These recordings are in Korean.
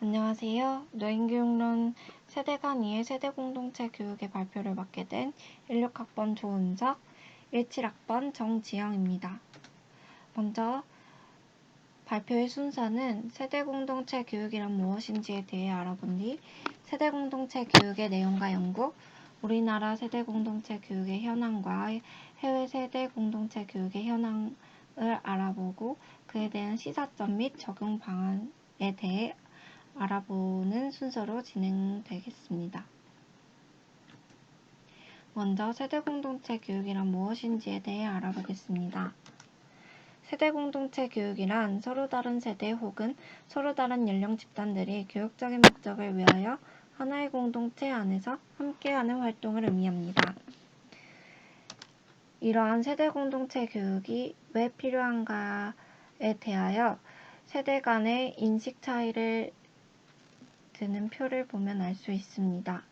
안녕하세요. 노인교육론 세대 간 이해 세대공동체 교육의 발표를 맡게 된 16학번 조은석, 17학번 정지영입니다. 먼저 발표의 순서는 세대공동체 교육이란 무엇인지에 대해 알아본 뒤 세대공동체 교육의 내용과 연구, 우리나라 세대공동체 교육의 현황과 해외 세대공동체 교육의 현황을 알아보고 그에 대한 시사점 및 적용 방안에 대해 알아보는 순서로 진행되겠습니다. 먼저 세대공동체 교육이란 무엇인지에 대해 알아보겠습니다. 세대공동체 교육이란 서로 다른 세대 혹은 서로 다른 연령 집단들이 교육적인 목적을 위하여 하나의 공동체 안에서 함께하는 활동을 의미합니다. 이러한 세대공동체 교육이 왜 필요한가에 대하여 세대 간의 인식 차이를 드는 표를 보면 알 수 있습니다.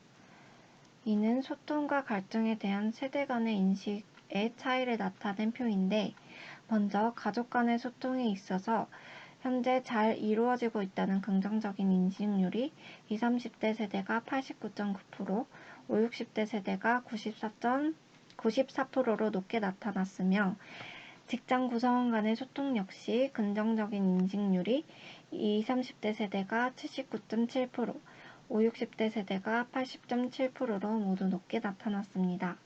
이는 소통과 갈등에 대한 세대 간의 인식의 차이를 나타낸 표인데, 먼저 가족 간의 소통에 있어서 현재 잘 이루어지고 있다는 긍정적인 인식률이 20, 30대 세대가 89.9%, 5, 60대 세대가 94%로 높게 나타났으며, 직장 구성원 간의 소통 역시 긍정적인 인식률이 20, 30대 세대가 79.7%, 5, 60대 세대가 80.7%로 모두 높게 나타났습니다.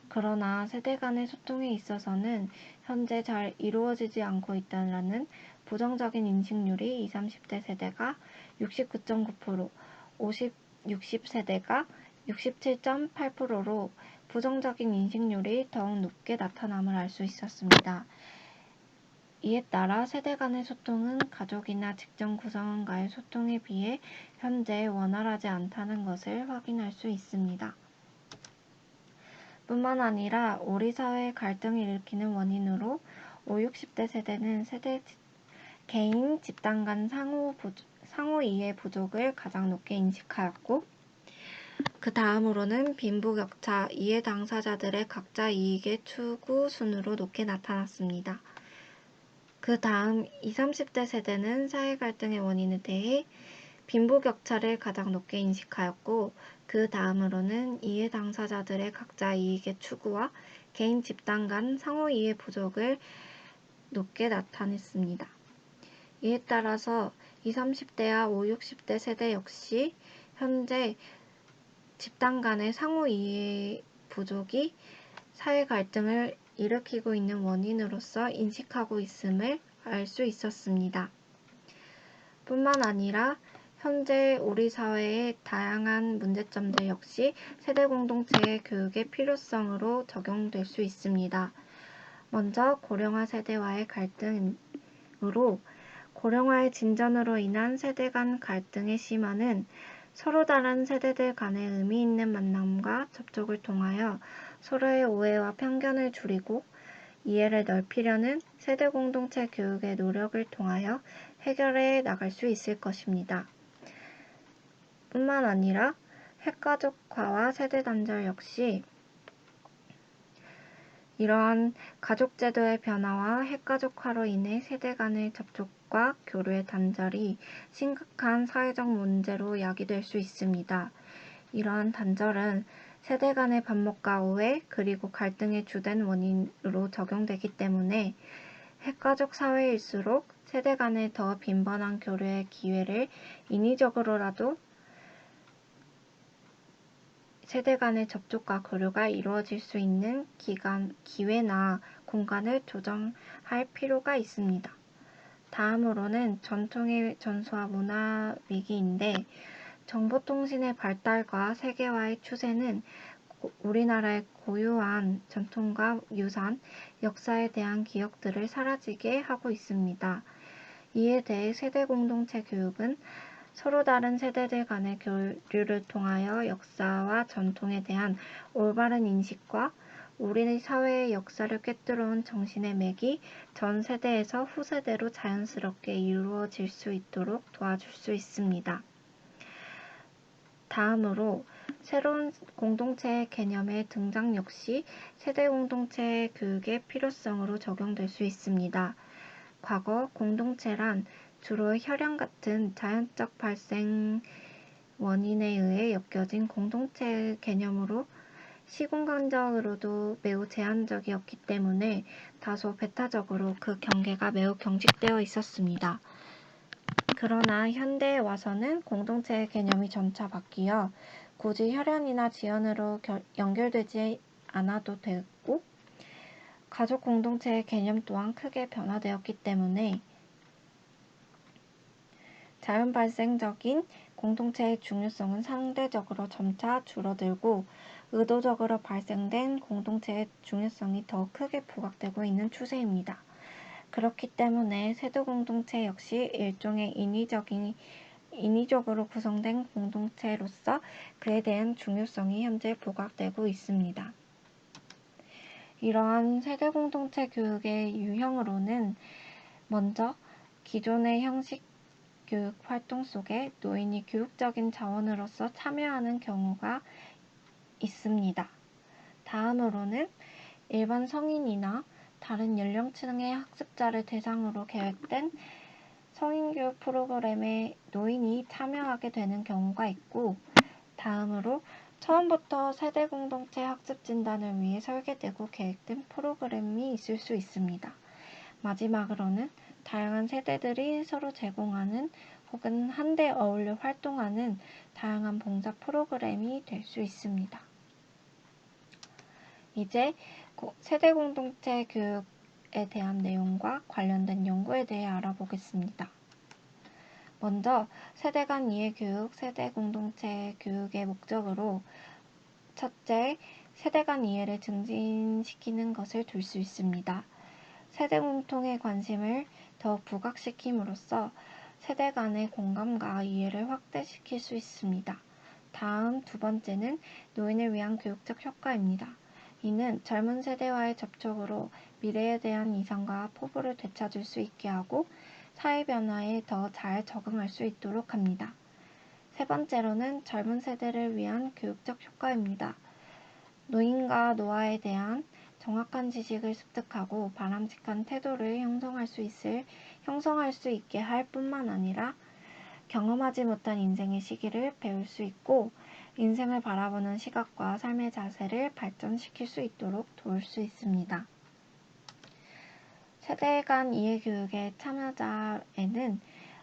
그러나 세대 간의 소통에 있어서는 현재 잘 이루어지지 않고 있다는 부정적인 인식률이 20, 30대 세대가 69.9%, 50, 60세대가 67.8%로 부정적인 인식률이 더욱 높게 나타남을 알 수 있었습니다. 이에 따라 세대 간의 소통은 가족이나 직장 구성원과의 소통에 비해 현재 원활하지 않다는 것을 확인할 수 있습니다. 뿐만 아니라 우리 사회의 갈등을 일으키는 원인으로 5, 60대 세대는 개인, 집단 간 상호 이해 부족을 가장 높게 인식하였고, 그 다음으로는 빈부격차, 이해 당사자들의 각자 이익의 추구 순으로 높게 나타났습니다. 그 다음 20, 30대 세대는 사회 갈등의 원인에 대해 빈부격차를 가장 높게 인식하였고, 그 다음으로는 이해 당사자들의 각자 이익의 추구와 개인 집단 간 상호 이해 부족을 높게 나타냈습니다. 이에 따라서 20, 30대와 5, 60대 세대 역시 현재 집단 간의 상호 이해 부족이 사회 갈등을 일으키고 있는 원인으로서 인식하고 있음을 알 수 있었습니다. 뿐만 아니라 현재 우리 사회의 다양한 문제점들 역시 세대 공동체의 교육의 필요성으로 적용될 수 있습니다. 먼저 고령화 세대와의 갈등으로 고령화의 진전으로 인한 세대 간 갈등의 심화는 서로 다른 세대들 간의 의미 있는 만남과 접촉을 통하여 서로의 오해와 편견을 줄이고 이해를 넓히려는 세대 공동체 교육의 노력을 통하여 해결해 나갈 수 있을 것입니다. 뿐만 아니라 핵가족화와 세대 단절 역시 이러한 가족제도의 변화와 핵가족화로 인해 세대 간의 접촉과 교류의 단절이 심각한 사회적 문제로 야기될 수 있습니다. 이러한 단절은 세대 간의 반목과 오해 그리고 갈등의 주된 원인으로 적용되기 때문에 핵가족 사회일수록 세대 간의 더 빈번한 교류의 기회를 인위적으로라도 세대 간의 접촉과 교류가 이루어질 수 있는 기회나 공간을 조정할 필요가 있습니다. 다음으로는 전통의 전수와 문화 위기인데, 정보통신의 발달과 세계화의 추세는 우리나라의 고유한 전통과 유산, 역사에 대한 기억들을 사라지게 하고 있습니다. 이에 대해 세대 공동체 교육은 서로 다른 세대들 간의 교류를 통하여 역사와 전통에 대한 올바른 인식과 우리 사회의 역사를 꿰뚫어온 정신의 맥이 전 세대에서 후세대로 자연스럽게 이루어질 수 있도록 도와줄 수 있습니다. 다음으로 새로운 공동체의 개념의 등장 역시 세대 공동체 교육의 필요성으로 적용될 수 있습니다. 과거 공동체란 주로 혈연 같은 자연적 발생 원인에 의해 엮여진 공동체 개념으로 시공간적으로도 매우 제한적이었기 때문에 다소 배타적으로 그 경계가 매우 경직되어 있었습니다. 그러나 현대에 와서는 공동체의 개념이 점차 바뀌어 굳이 혈연이나 지연으로 연결되지 않아도 되고 가족 공동체의 개념 또한 크게 변화되었기 때문에 자연 발생적인 공동체의 중요성은 상대적으로 점차 줄어들고 의도적으로 발생된 공동체의 중요성이 더 크게 부각되고 있는 추세입니다. 그렇기 때문에 세대 공동체 역시 일종의 인위적으로 구성된 공동체로서 그에 대한 중요성이 현재 부각되고 있습니다. 이러한 세대 공동체 교육의 유형으로는 먼저 기존의 형식 교육 활동 속에 노인이 교육적인 자원으로서 참여하는 경우가 있습니다. 다음으로는 일반 성인이나 다른 연령층의 학습자를 대상으로 계획된 성인교육 프로그램에 노인이 참여하게 되는 경우가 있고, 다음으로 처음부터 세대 공동체 학습 진단을 위해 설계되고 계획된 프로그램이 있을 수 있습니다. 마지막으로는 다양한 세대들이 서로 제공하는 혹은 한데 어울려 활동하는 다양한 봉사 프로그램이 될 수 있습니다. 이제 세대 공동체 교육에 대한 내용과 관련된 연구에 대해 알아보겠습니다. 먼저 세대 간 이해 교육, 세대 공동체 교육의 목적으로 첫째, 세대 간 이해를 증진시키는 것을 둘 수 있습니다. 세대 공통의 관심을 더욱 부각시킴으로써 세대 간의 공감과 이해를 확대시킬 수 있습니다. 다음 두 번째는 노인을 위한 교육적 효과입니다. 이는 젊은 세대와의 접촉으로 미래에 대한 이상과 포부를 되찾을 수 있게 하고 사회 변화에 더 잘 적응할 수 있도록 합니다. 세 번째로는 젊은 세대를 위한 교육적 효과입니다. 노인과 노화에 대한 정확한 지식을 습득하고 바람직한 태도를 형성할 수 있게 할 뿐만 아니라 경험하지 못한 인생의 시기를 배울 수 있고 인생을 바라보는 시각과 삶의 자세를 발전시킬 수 있도록 도울 수 있습니다. 세대 간 이해교육의 참여자에는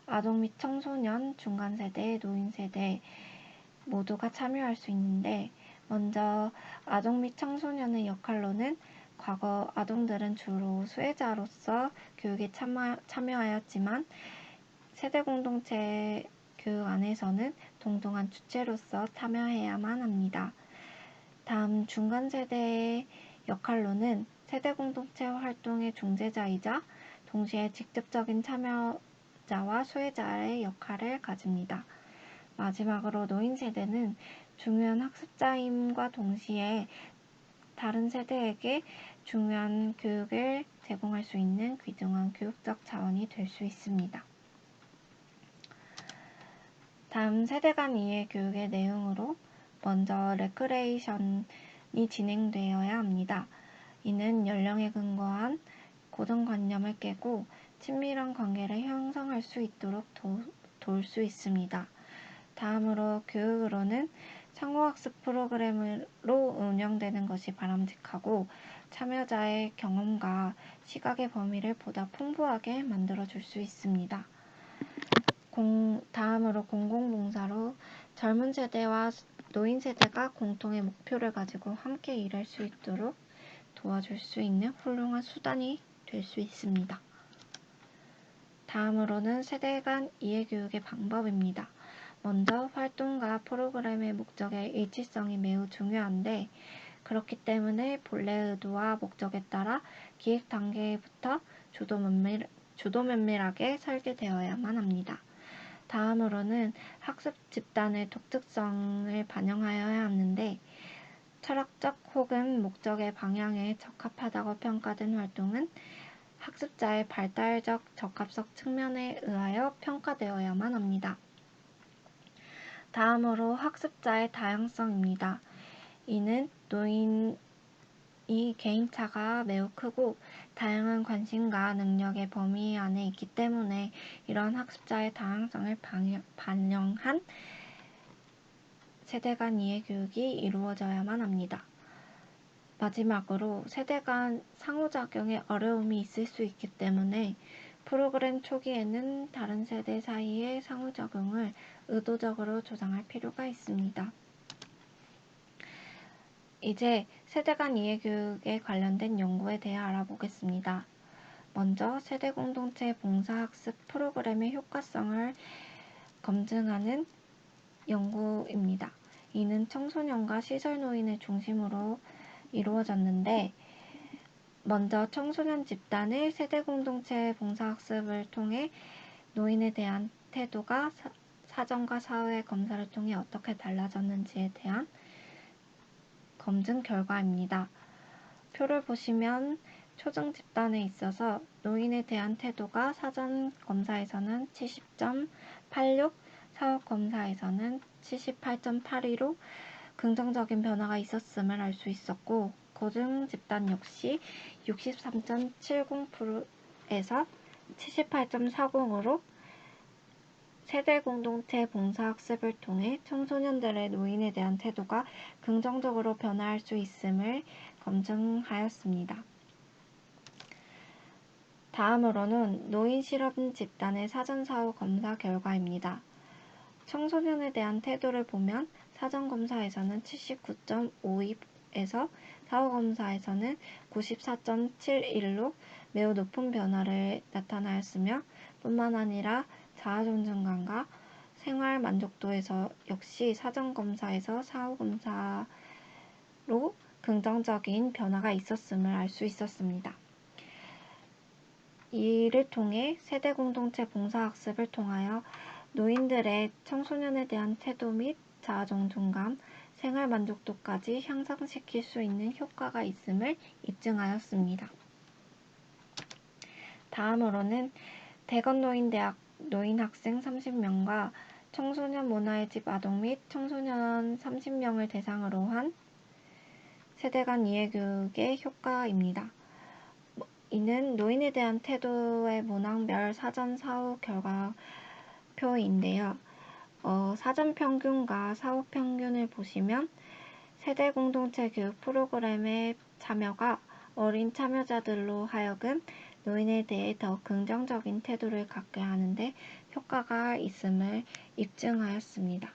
아동 및 청소년, 중간세대, 노인세대 모두가 참여할 수 있는데 먼저 아동 및 청소년의 역할로는 과거 아동들은 주로 수혜자로서 교육에 참여하였지만 세대 공동체 교육 안에서는 동등한 주체로서 참여해야만 합니다. 다음 중간세대의 역할로는 세대 공동체 활동의 중재자이자 동시에 직접적인 참여자와 수혜자의 역할을 가집니다. 마지막으로 노인 세대는 중요한 학습자임과 동시에 다른 세대에게 중요한 교육을 제공할 수 있는 귀중한 교육적 자원이 될 수 있습니다. 다음 세대 간 이해 교육의 내용으로 먼저 레크레이션이 진행되어야 합니다. 이는 연령에 근거한 고정관념을 깨고 친밀한 관계를 형성할 수 있도록 도울 수 있습니다. 다음으로 교육으로는 상호학습 프로그램으로 운영되는 것이 바람직하고 참여자의 경험과 시각의 범위를 보다 풍부하게 만들어줄 수 있습니다. 다음으로 공공봉사로 젊은 세대와 노인 세대가 공통의 목표를 가지고 함께 일할 수 있도록 도와줄 수 있는 훌륭한 수단이 될 수 있습니다. 다음으로는 세대 간 이해교육의 방법입니다. 먼저 활동과 프로그램의 목적의 일치성이 매우 중요한데 그렇기 때문에 본래 의도와 목적에 따라 기획 단계부터 주도 면밀하게 설계되어야만 합니다. 다음으로는 학습 집단의 독특성을 반영하여야 하는데 철학적 혹은 목적의 방향에 적합하다고 평가된 활동은 학습자의 발달적 적합성 측면에 의하여 평가되어야만 합니다. 다음으로 학습자의 다양성입니다. 이는 노인이 개인차가 매우 크고 다양한 관심과 능력의 범위 안에 있기 때문에 이런 학습자의 다양성을 반영한 세대 간 이해 교육이 이루어져야만 합니다. 마지막으로 세대 간 상호작용에 어려움이 있을 수 있기 때문에 프로그램 초기에는 다른 세대 사이의 상호작용을 의도적으로 조장할 필요가 있습니다. 이제 세대 간 이해교육에 관련된 연구에 대해 알아보겠습니다. 먼저 세대 공동체 봉사학습 프로그램의 효과성을 검증하는 연구입니다. 이는 청소년과 시설노인을 중심으로 이루어졌는데, 먼저 청소년 집단의 세대 공동체 봉사학습을 통해 노인에 대한 태도가 사전과 사후의 검사를 통해 어떻게 달라졌는지에 대한 검증 결과입니다. 표를 보시면 초등 집단에 있어서 노인에 대한 태도가 사전 검사에서는 70.86, 사후 검사에서는 78.82로 긍정적인 변화가 있었음을 알 수 있었고, 고등 집단 역시 63.70%에서 78.40으로 세대 공동체 봉사학습을 통해 청소년들의 노인에 대한 태도가 긍정적으로 변화할 수 있음을 검증하였습니다. 다음으로는 노인 실험 집단의 사전 사후 검사 결과입니다. 청소년에 대한 태도를 보면 사전 검사에서는 79.52에서 사후 검사에서는 94.71로 매우 높은 변화를 나타나였으며, 뿐만 아니라 자아 존중감과 생활 만족도에서 역시 사전 검사에서 사후 검사로 긍정적인 변화가 있었음을 알 수 있었습니다. 이를 통해 세대 공동체 봉사학습을 통하여 노인들의 청소년에 대한 태도 및 자아 존중감, 생활 만족도까지 향상시킬 수 있는 효과가 있음을 입증하였습니다. 다음으로는 대건노인대학 노인학생 30명과 청소년 문화의 집 아동 및 청소년 30명을 대상으로 한 세대 간 이해교육의 효과입니다. 이는 노인에 대한 태도의 문항별 사전 사후 결과표인데요. 사전 평균과 사후 평균을 보시면 세대 공동체 교육 프로그램의 참여가 어린 참여자들로 하여금 노인에 대해 더 긍정적인 태도를 갖게 하는데 효과가 있음을 입증하였습니다.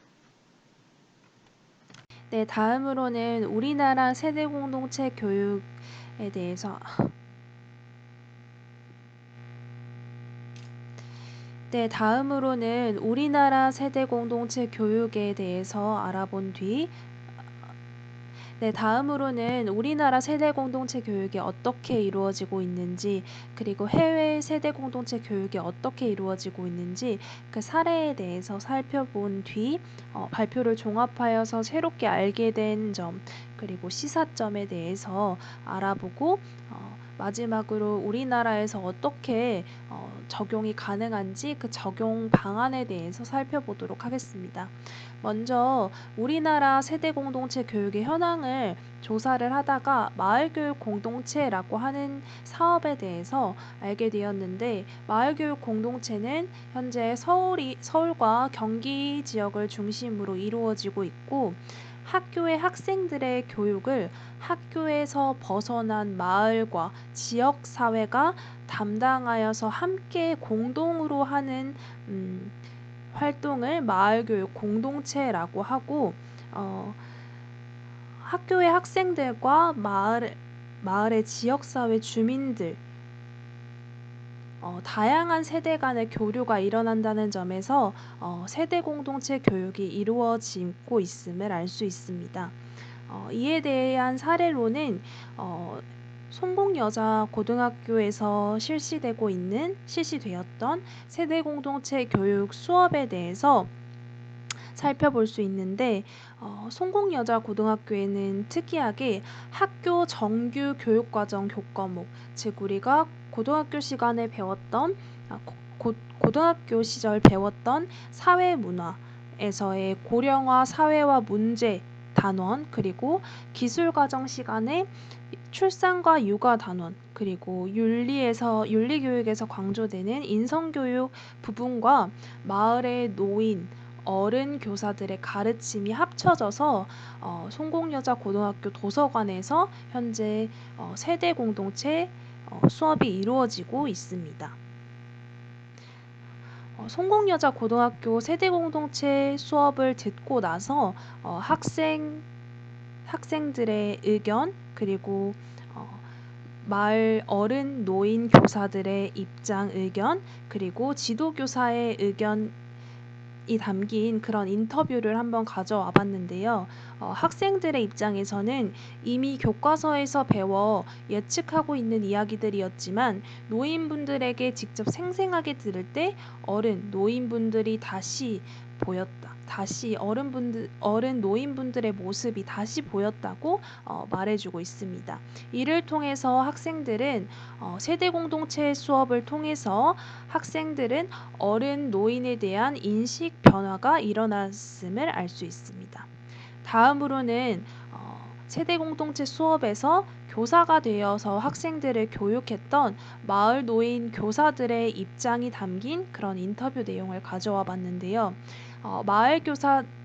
네, 다음으로는 우리나라 세대 공동체 교육에 대해서 우리나라 세대 공동체 교육에 대해서 알아본 뒤 다음으로는 우리나라 세대 공동체 교육이 어떻게 이루어지고 있는지, 그리고 해외 세대 공동체 교육이 어떻게 이루어지고 있는지 그 사례에 대해서 살펴본 뒤 발표를 종합하여서 새롭게 알게 된 점, 그리고 시사점에 대해서 알아보고 마지막으로 우리나라에서 어떻게 적용이 가능한지 그 적용 방안에 대해서 살펴보도록 하겠습니다. 먼저 우리나라 세대 공동체 교육의 현황을 조사를 하다가 마을교육 공동체라고 하는 사업에 대해서 알게 되었는데, 마을교육 공동체는 현재 서울과 경기 지역을 중심으로 이루어지고 있고, 학교의 학생들의 교육을 학교에서 벗어난 마을과 지역사회가 담당하여서 함께 공동으로 하는 활동을 마을교육 공동체라고 하고, 학교의 학생들과 마을의 지역사회 주민들, 다양한 세대 간의 교류가 일어난다는 점에서 세대 공동체 교육이 이루어지고 있음을 알 수 있습니다. 이에 대한 사례로는 송곡여자고등학교에서 실시되었던 세대 공동체 교육 수업에 대해서 살펴볼 수 있는데, 송곡여자고등학교에는 특이하게 학교 정규 교육과정 교과목, 즉 우리가 고등학교 시간에 배웠던 고등학교 시절 배웠던 사회문화에서의 고령화 사회와 문제 단원, 그리고 기술과정 시간에 출산과 육아 단원, 그리고 윤리교육에서 강조되는 인성교육 부분과 마을의 노인, 어른 교사들의 가르침이 합쳐져서 송곡여자고등학교 도서관에서 현재 세대 공동체 수업이 이루어지고 있습니다. 송곡여자고등학교 세대 공동체 수업을 듣고 나서 학생들의 의견, 그리고 마을 어른, 노인 교사들의 입장 의견, 그리고 지도교사의 의견이 담긴 그런 인터뷰를 한번 가져와 봤는데요. 학생들의 입장에서는 이미 교과서에서 배워 예측하고 있는 이야기들이었지만 노인분들에게 직접 생생하게 들을 때 노인분들이 다시 보였다. 다시 어른 노인분들의 모습이 다시 보였다고 말해주고 있습니다. 이를 통해서 학생들은 세대 공동체 수업을 통해서 학생들은 어른 노인에 대한 인식 변화가 일어났음을 알 수 있습니다. 다음으로는 세대 공동체 수업에서 교사가 되어서 학생들을 교육했던 마을 노인 교사들의 입장이 담긴 그런 인터뷰 내용을 가져와 봤는데요.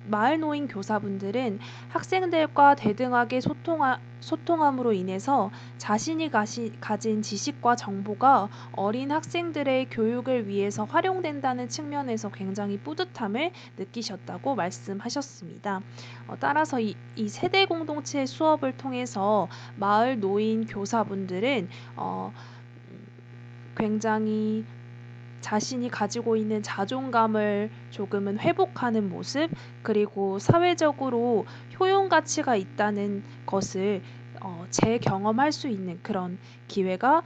마을 노인 교사분들은 학생들과 대등하게 소통함으로 인해서 자신이 가진 지식과 정보가 어린 학생들의 교육을 위해서 활용된다는 측면에서 굉장히 뿌듯함을 느끼셨다고 말씀하셨습니다. 따라서 이 세대 공동체 수업을 통해서 마을 노인 교사분들은 굉장히 자신이 가지고 있는 자존감을 조금은 회복하는 모습, 그리고 사회적으로 효용 가치가 있다는 것을 재경험할 수 있는 그런 기회가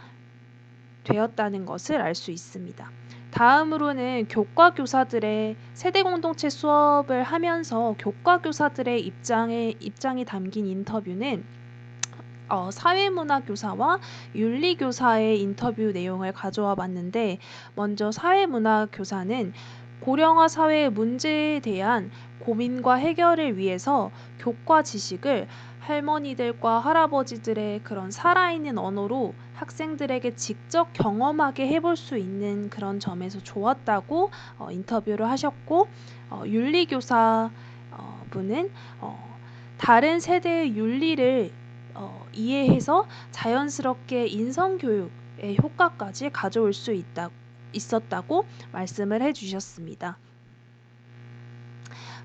되었다는 것을 알 수 있습니다. 다음으로는 교과교사들의 세대 공동체 수업을 하면서 교과교사들의 입장이 담긴 인터뷰는 사회문화교사와 윤리교사의 인터뷰 내용을 가져와 봤는데, 먼저 사회문화교사는 고령화 사회의 문제에 대한 고민과 해결을 위해서 교과 지식을 할머니들과 할아버지들의 그런 살아있는 언어로 학생들에게 직접 경험하게 해볼 수 있는 그런 점에서 좋았다고 인터뷰를 하셨고, 윤리교사 분은 다른 세대의 윤리를 이해해서 자연스럽게 인성교육의 효과까지 가져올 수 있었다고 말씀을 해주셨습니다.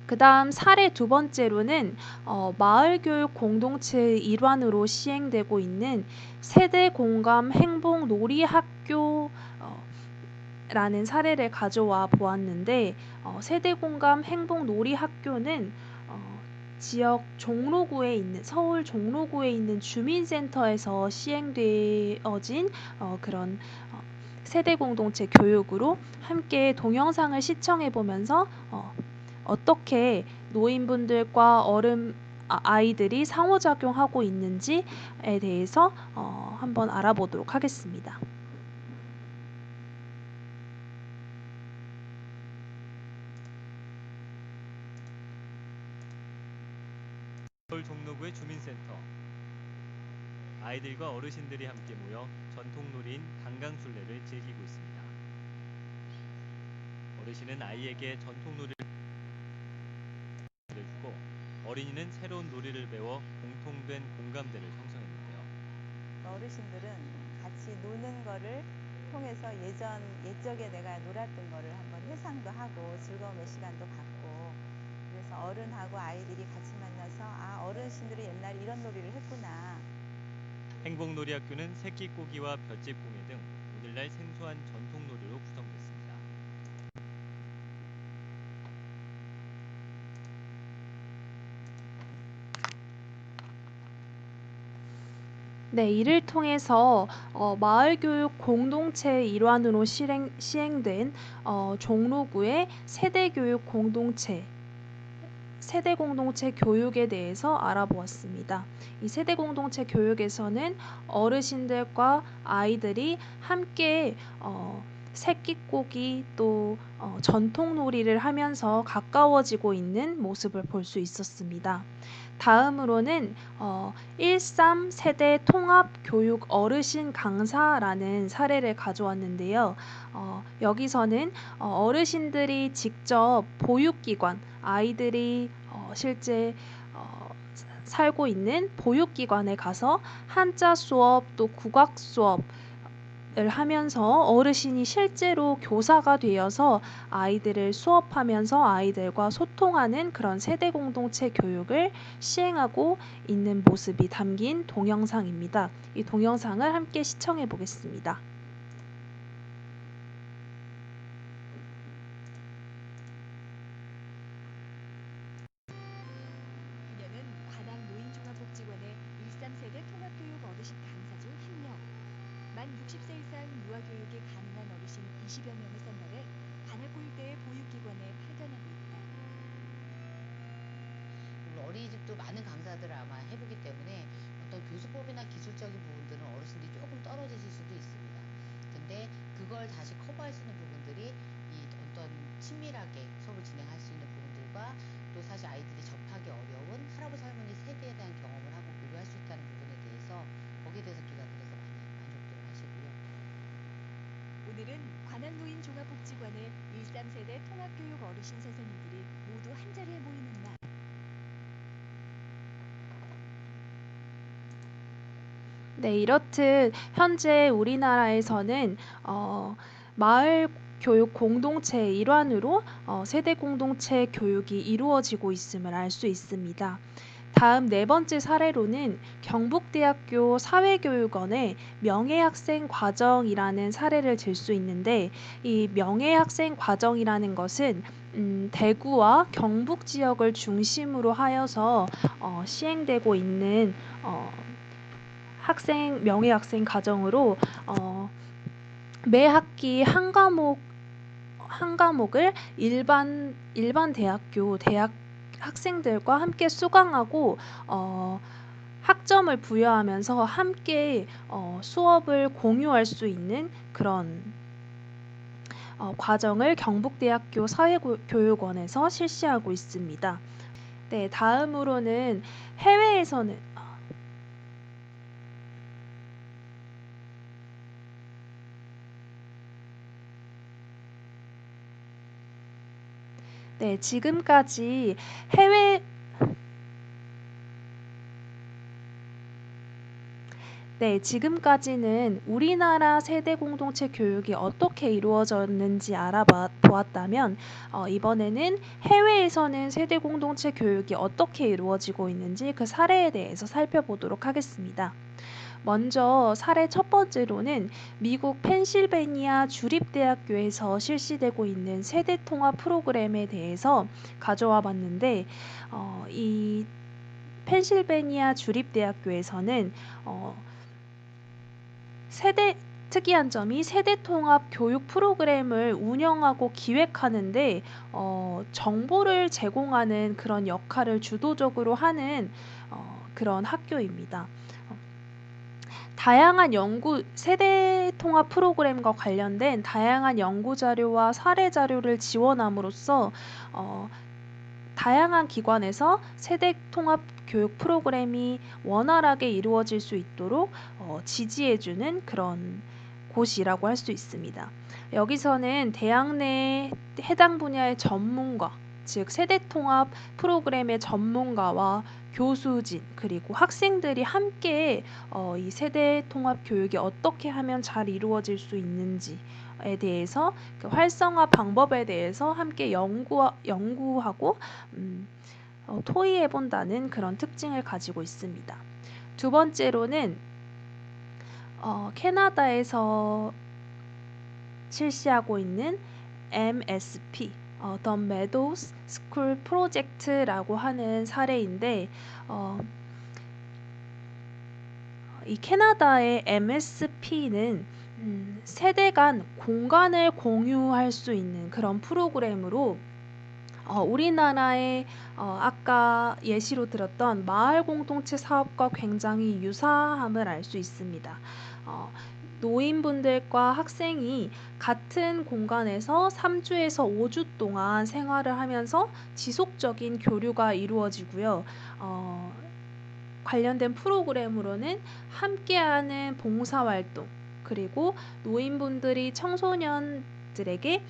그 다음 사례 두 번째로는 마을교육 공동체의 일환으로 시행되고 있는 세대공감 행복놀이학교 라는 사례를 가져와 보았는데, 세대공감 행복놀이학교는 지역 서울 종로구에 있는 주민센터에서 시행되어진 그런 세대공동체 교육으로 함께 동영상을 시청해 보면서 어떻게 노인분들과 아이들이 상호작용하고 있는지에 대해서 한번 알아보도록 하겠습니다. 서울 종로구의 주민센터. 아이들과 어르신들이 함께 모여 전통놀이인 단강술래를 즐기고 있습니다. 어르신은 아이에게 전통놀이를 주고 어린이는 새로운 놀이를 배워 공통된 공감대를 형성했는데요. 어르신들은 같이 노는 거를 통해서 옛적에 내가 놀았던 거를 한번 회상도 하고 즐거움의 시간도 갖고, 그래서 어른하고 아이들이 같이 만나서 어르신들이 옛날에 이런 놀이를 했구나. 행복놀이학교는 새끼꼬기와 볏짚공예 등 오늘날 생소한 전통놀이로 구성됐습니다. 네, 이를 통해서 마을교육 공동체의 일환으로 시행된 종로구의 세대 공동체 교육에 대해서 알아보았습니다. 이 세대 공동체 교육에서는 어르신들과 아이들이 함께 새끼꼬기 또 전통놀이를 하면서 가까워지고 있는 모습을 볼 수 있었습니다. 다음으로는 13세대 통합 교육 어르신 강사라는 사례를 가져왔는데요. 여기서는 어르신들이 직접 보육기관, 아이들이 실제 살고 있는 보육기관에 가서 한자 수업 또 국악 수업을 하면서 어르신이 실제로 교사가 되어서 아이들을 수업하면서 아이들과 소통하는 그런 세대 공동체 교육을 시행하고 있는 모습이 담긴 동영상입니다. 이 동영상을 함께 시청해 보겠습니다. 그녀는 관악 노인종합복지관의 13세대 통합교육 어르신 강사 중 한 명. 만 60세 이상 유아교육이 가능한 어르신 20여 명을 선발해 관악구일대의 보육기관에派遣하고 있다. 물론 어린이집도 많은 강사들을 아마 해보기 때문에 어떤 교수법이나 기술적인 부분들은 어르신들이 조금 떨어지실 수도 있습니다. 근데 그걸 다시 커버할 수 있는 부분들이 이 어떤 친밀하게 수업을 진행할 수 있는 부분들과 또 사실 아이들이 접하기 어려운 할아버지 할머니 세대에 대한 경험을 하고 교류할 수 있다는 부분에 대해서 거기에 대해서 기관들에서 많이 만족도를 하시고요. 오늘은 관악노인종합복지관의 13세대 통합교육 어르신 선생님들이 모두 한자리에 모이는 날. 네, 이렇듯 현재 우리나라에서는 마을 교육 공동체의 일환으로 세대 공동체 교육이 이루어지고 있음을 알 수 있습니다. 다음 네 번째 사례로는 경북대학교 사회교육원의 명예학생 과정이라는 사례를 들 수 있는데, 이 명예학생 과정이라는 것은 대구와 경북 지역을 중심으로 하여서 시행되고 있는 명예학생 과정으로 매 학기 한 과목을 일반 대학 학생들과 함께 수강하고 학점을 부여하면서 함께 수업을 공유할 수 있는 그런 과정을 경북대학교 사회교육원에서 실시하고 있습니다. 네, 다음으로는 해외에서는 지금까지 지금까지는 우리나라 세대 공동체 교육이 어떻게 이루어졌는지 알아보았다면, 이번에는 해외에서는 세대 공동체 교육이 어떻게 이루어지고 있는지 그 사례에 대해서 살펴보도록 하겠습니다. 먼저 사례 첫 번째로는 미국 펜실베니아 주립대학교에서 실시되고 있는 세대 통합 프로그램에 대해서 가져와 봤는데, 이 펜실베니아 주립대학교에서는 특이한 점이 세대 통합 교육 프로그램을 운영하고 기획하는데 정보를 제공하는 그런 역할을 주도적으로 하는 그런 학교입니다. 세대 통합 프로그램과 관련된 다양한 연구 자료와 사례 자료를 지원함으로써 다양한 기관에서 세대 통합 교육 프로그램이 원활하게 이루어질 수 있도록 지지해주는 그런 곳이라고 할 수 있습니다. 여기서는 대학 내 해당 분야의 전문가, 즉 세대 통합 프로그램의 전문가와 교수진 그리고 학생들이 함께 이 세대 통합 교육이 어떻게 하면 잘 이루어질 수 있는지에 대해서 그 활성화 방법에 대해서 함께 연구하고 토의해 본다는 그런 특징을 가지고 있습니다. 두 번째로는 캐나다에서 실시하고 있는 MSP The Meadows School Project라고 하는 사례인데, 이 캐나다의 MSP는 세대 간 공간을 공유할 수 있는 그런 프로그램으로 우리나라의 아까 예시로 들었던 마을 공동체 사업과 굉장히 유사함을 알 수 있습니다. 노인분들과 학생이 같은 공간에서 3주에서 5주 동안 생활을 하면서 지속적인 교류가 이루어지고요. 관련된 프로그램으로는 함께하는 봉사활동, 그리고 노인분들이 청소년들에게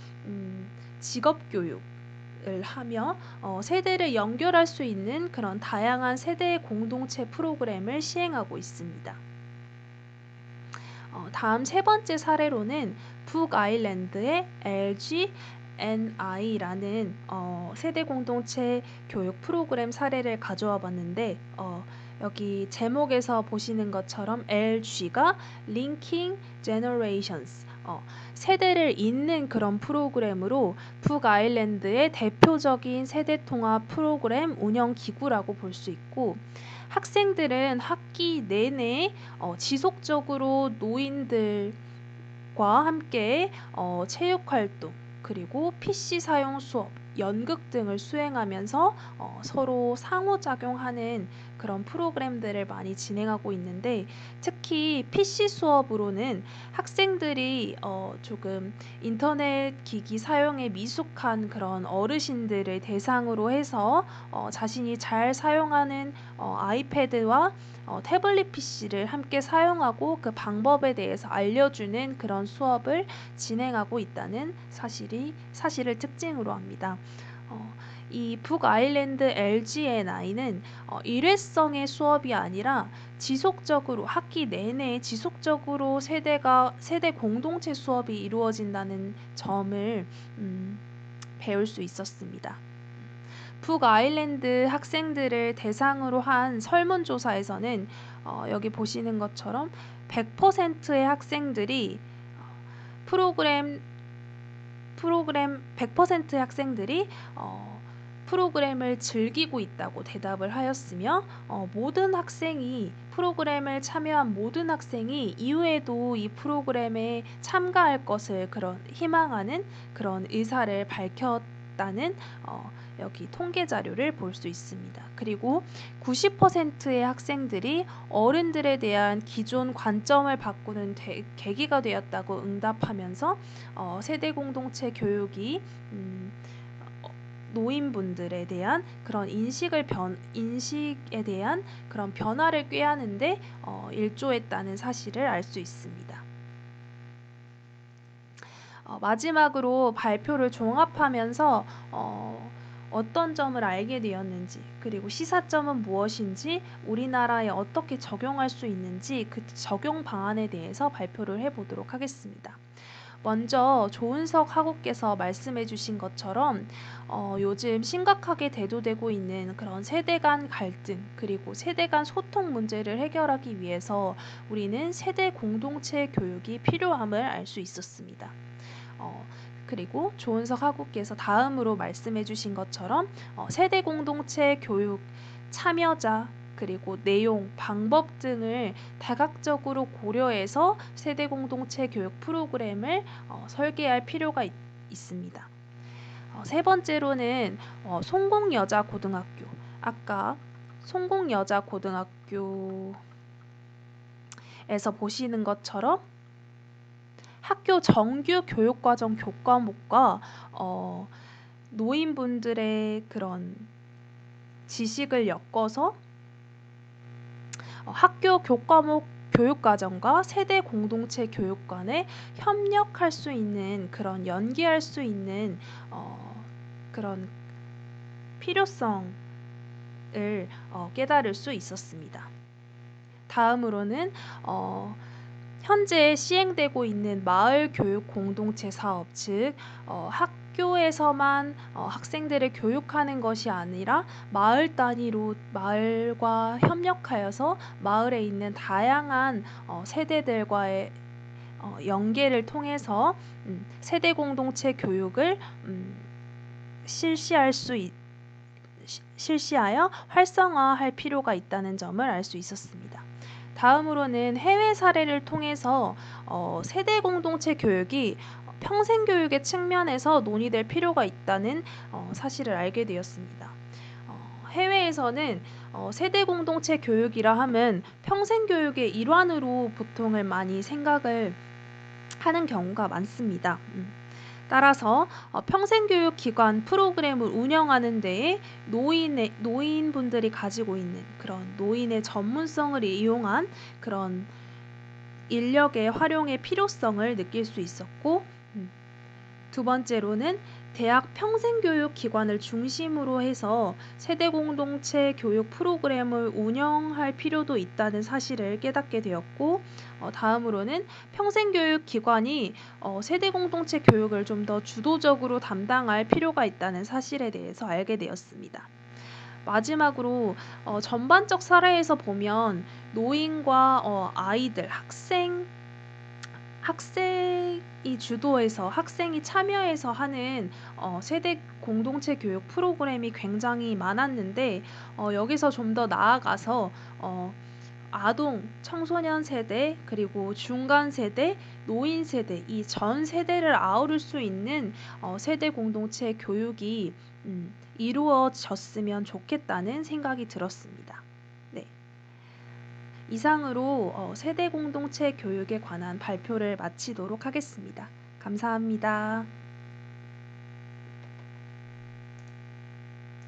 직업교육을 하며 세대를 연결할 수 있는 그런 다양한 세대 공동체 프로그램을 시행하고 있습니다. 다음 세 번째 사례로는 북아일랜드의 LGNI라는 세대 공동체 교육 프로그램 사례를 가져와 봤는데 여기 제목에서 보시는 것처럼 LG가 Linking Generations, 세대를 잇는 그런 프로그램으로 북아일랜드의 대표적인 세대통합 프로그램 운영 기구라고 볼 수 있고, 학생들은 학기 내내 지속적으로 노인들과 함께 체육활동, 그리고 PC 사용 수업, 연극 등을 수행하면서 서로 상호작용하는 그런 프로그램들을 많이 진행하고 있는데, 특히 PC 수업으로는 학생들이 조금 인터넷 기기 사용에 미숙한 그런 어르신들을 대상으로 해서 자신이 잘 사용하는 아이패드와 태블릿 PC를 함께 사용하고 그 방법에 대해서 알려주는 그런 수업을 진행하고 있다는 사실을 특징으로 합니다. 이 북아일랜드 LGNI는 일회성의 수업이 아니라 지속적으로 학기 내내 지속적으로 세대 공동체 수업이 이루어진다는 점을 배울 수 있었습니다. 북아일랜드 학생들을 대상으로 한 설문조사에서는 여기 보시는 것처럼 100%의 학생들이 100%의 학생들이 프로그램을 즐기고 있다고 대답을 하였으며 프로그램을 참여한 모든 학생이 이후에도 이 프로그램에 참가할 것을 희망하는 그런 의사를 밝혔다는 여기 통계 자료를 볼 수 있습니다. 그리고 90%의 학생들이 어른들에 대한 기존 관점을 바꾸는 계기가 되었다고 응답하면서 세대 공동체 교육이 노인분들에 대한 그런 인식에 대한 그런 변화를 꾀하는데 일조했다는 사실을 알 수 있습니다. 마지막으로 발표를 종합하면서 어떤 점을 알게 되었는지, 그리고 시사점은 무엇인지, 우리나라에 어떻게 적용할 수 있는지 그 적용 방안에 대해서 발표를 해보도록 하겠습니다. 먼저 조은석 학우께서 말씀해 주신 것처럼 요즘 심각하게 대두되고 있는 그런 세대 간 갈등, 그리고 세대 간 소통 문제를 해결하기 위해서 우리는 세대 공동체 교육이 필요함을 알 수 있었습니다. 그리고 조은석 학우께서 다음으로 말씀해 주신 것처럼 세대 공동체 교육 참여자, 그리고 내용, 방법 등을 다각적으로 고려해서 세대 공동체 교육 프로그램을 설계할 필요가 있습니다. 세 번째로는 송공여자고등학교, 아까 송공여자고등학교에서 보시는 것처럼 학교 정규 교육과정 교과목과 노인분들의 그런 지식을 엮어서 학교 교과목 교육과정과 세대 공동체 교육관에 협력할 수 있는, 그런 연계할 수 있는 그런 필요성을 깨달을 수 있었습니다. 다음으로는 현재 시행되고 있는 마을 교육 공동체 사업, 즉 학교에서만 학생들을 교육하는 것이 아니라 마을 단위로 마을과 협력하여서 마을에 있는 다양한 세대들과의 연계를 통해서 세대 공동체 교육을 실시하여 활성화할 필요가 있다는 점을 알 수 있었습니다. 다음으로는 해외 사례를 통해서 세대 공동체 교육이 평생 교육의 측면에서 논의될 필요가 있다는 사실을 알게 되었습니다. 해외에서는 세대 공동체 교육이라 하면 평생 교육의 일환으로 보통을 많이 생각을 하는 경우가 많습니다. 따라서 평생교육 기관 프로그램을 운영하는 데에 노인분들이 가지고 있는 그런 노인의 전문성을 이용한 그런 인력의 활용의 필요성을 느낄 수 있었고, 두 번째로는 대학 평생교육 기관을 중심으로 해서 세대 공동체 교육 프로그램을 운영할 필요도 있다는 사실을 깨닫게 되었고, 다음으로는 평생교육 기관이 세대 공동체 교육을 좀 더 주도적으로 담당할 필요가 있다는 사실에 대해서 알게 되었습니다. 마지막으로 전반적 사례에서 보면 노인과 아이들, 학생이 주도해서 학생이 참여해서 하는 세대 공동체 교육 프로그램이 굉장히 많았는데, 여기서 좀 더 나아가서 아동, 청소년 세대, 그리고 중간 세대, 노인 세대, 이 전 세대를 아우를 수 있는 세대 공동체 교육이 이루어졌으면 좋겠다는 생각이 들었습니다. 네. 이상으로 세대 공동체 교육에 관한 발표를 마치도록 하겠습니다. 감사합니다.